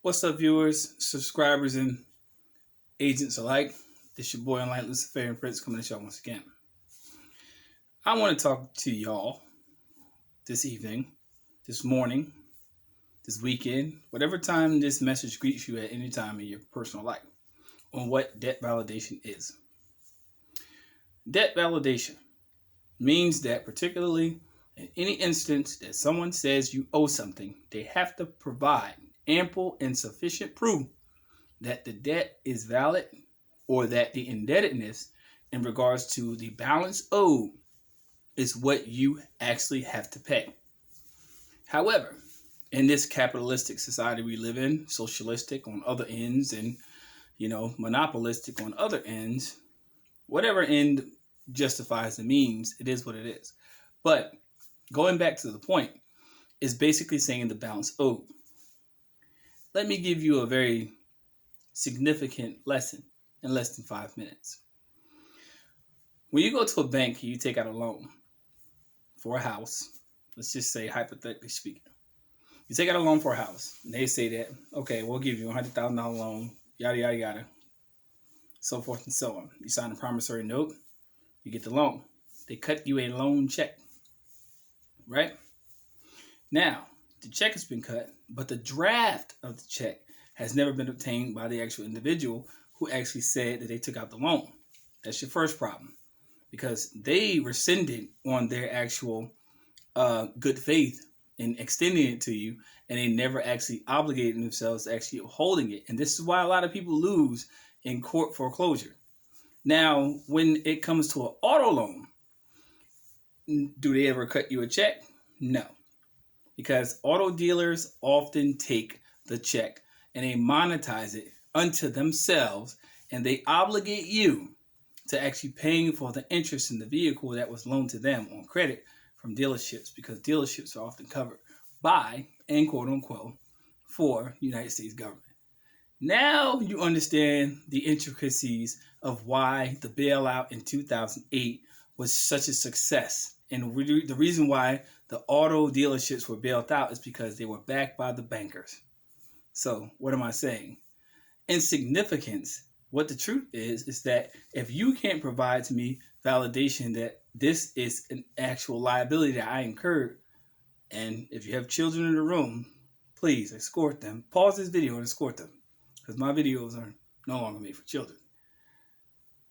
What's up, viewers, subscribers, and agents alike? This your boy online Lucifer and Prince coming at y'all once again. I want to talk to y'all this evening, this morning, this weekend, whatever time this message greets you at any time in your personal life, on what debt validation is. Debt validation means that, particularly in any instance that someone says you owe something, they have to provide ample and sufficient proof that the debt is valid or that the indebtedness in regards to the balance owed is what you actually have to pay. However, in this capitalistic society we live in, socialistic on other ends and monopolistic on other ends, whatever end justifies the means, it is what it is. But going back to the point, is basically saying the balance owed. Let me give you a very significant lesson in less than 5 minutes. When you go to a bank and you take out a loan for a house, let's just say hypothetically speaking, you take out a loan for a house and they say that, okay, we'll give you a $100,000 loan, yada, yada, yada, so forth and so on. You sign a promissory note, you get the loan. They cut you a loan check, right? Now, the check has been cut, but the draft of the check has never been obtained by the actual individual who actually said that they took out the loan. That's your first problem, because they rescinded on their actual good faith in extending it to you, and they never actually obligated themselves to actually upholding it. And this is why a lot of people lose in court foreclosure. Now, when it comes to an auto loan, do they ever cut you a check? No, because auto dealers often take the check and they monetize it unto themselves, and they obligate you to actually paying for the interest in the vehicle that was loaned to them on credit from dealerships, because dealerships are often covered by and quote unquote for United States government. Now you understand the intricacies of why the bailout in 2008 was such a success. And the reason why the auto dealerships were bailed out is because they were backed by the bankers. So what am I saying? In significance, what the truth is that if you can't provide to me validation that this is an actual liability that I incurred, and if you have children in the room, please escort them. Pause this video and escort them, because my videos are no longer made for children.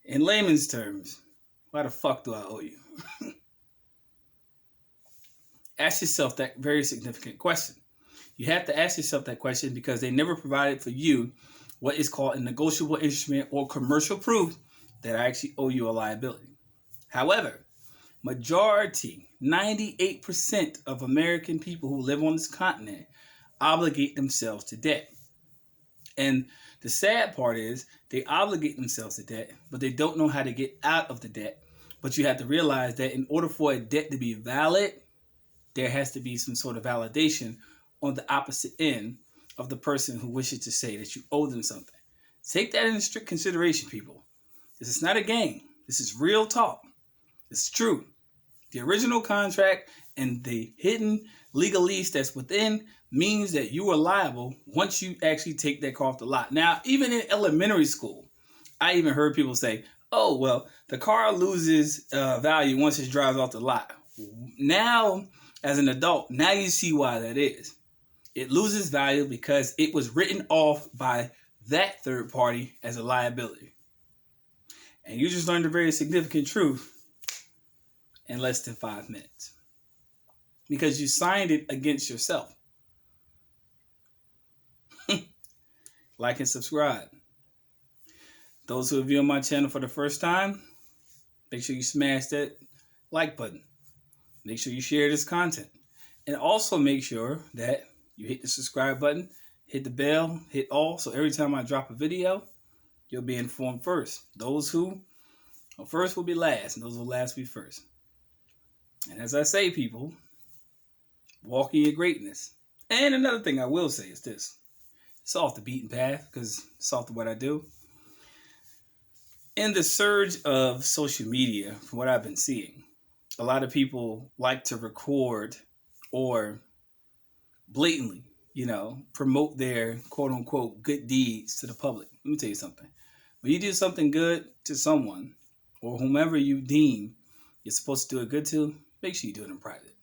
In layman's terms, why the fuck do I owe you? Ask yourself that very significant question. You have to ask yourself that question because they never provided for you what is called a negotiable instrument or commercial proof that I actually owe you a liability. However, majority, 98% of American people who live on this continent obligate themselves to debt. And the sad part is they obligate themselves to debt, but they don't know how to get out of the debt. But you have to realize that in order for a debt to be valid, there has to be some sort of validation on the opposite end of the person who wishes to say that you owe them something. Take that into strict consideration, people. This is not a game. This is real talk. It's true. The original contract and the hidden legalese that's within means that you are liable once you actually take that car off the lot. Now, even in elementary school, I even heard people say, oh, well, the car loses value once it drives off the lot. Now, as an adult, now you see why that is. It loses value because it was written off by that third party as a liability. And you just learned a very significant truth in less than 5 minutes, because you signed it against yourself. Like and subscribe. Those who are viewing my channel for the first time, make sure you smash that like button. Make sure you share this content. And also make sure that you hit the subscribe button, hit the bell, hit all, so every time I drop a video, you'll be informed first. Those who are first will be last, and those who last will be first. And as I say, people, walk in your greatness. And another thing I will say is this. It's off the beaten path, because it's off to what I do. In the surge of social media, from what I've been seeing, a lot of people like to record or blatantly promote their quote unquote good deeds to the public. Let me tell you something. When you do something good to someone or whomever you deem you're supposed to do it good to, make sure you do it in private.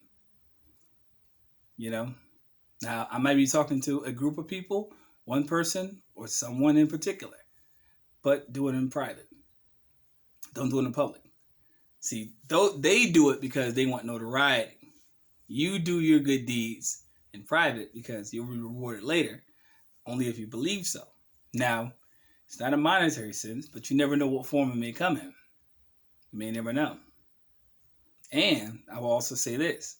You know? Now, I might be talking to a group of people, one person or someone in particular, but do it in private. Don't do it in public. See, they do it because they want notoriety. You do your good deeds in private because you'll be rewarded later, only if you believe so. Now, it's not a monetary sense, but you never know what form it may come in. You may never know. And I will also say this: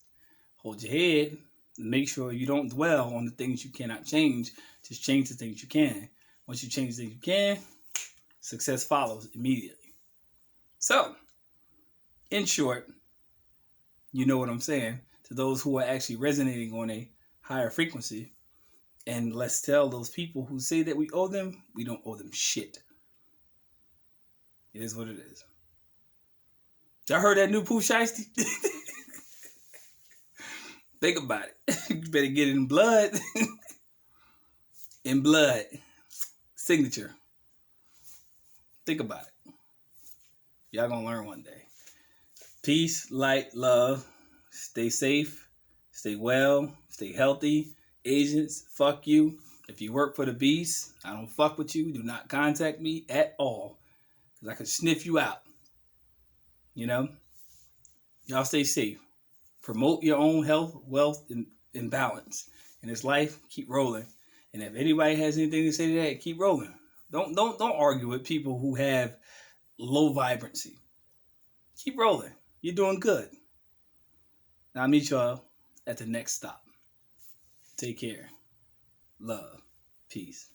hold your head and make sure you don't dwell on the things you cannot change. Just change the things you can. Once you change the things you can, success follows immediately. So, in short, you know what I'm saying. To those who are actually resonating on a higher frequency, and let's tell those people who say that we owe them, we don't owe them shit. It is what it is. Y'all heard that new Pooh Shiesty? Think about it. You better get it in blood. In blood. Signature. Think about it. Y'all gonna learn one day. Peace, light, love. Stay safe. Stay well. Stay healthy. Agents, fuck you. If you work for the beast, I don't fuck with you. Do not contact me at all. Because I can sniff you out. Y'all stay safe. Promote your own health, wealth, and balance. In this life, keep rolling. And if anybody has anything to say to that, keep rolling. Don't argue with people who have low vibrancy. Keep rolling. You're doing good. Now I'll meet y'all at the next stop. Take care. Love. Peace.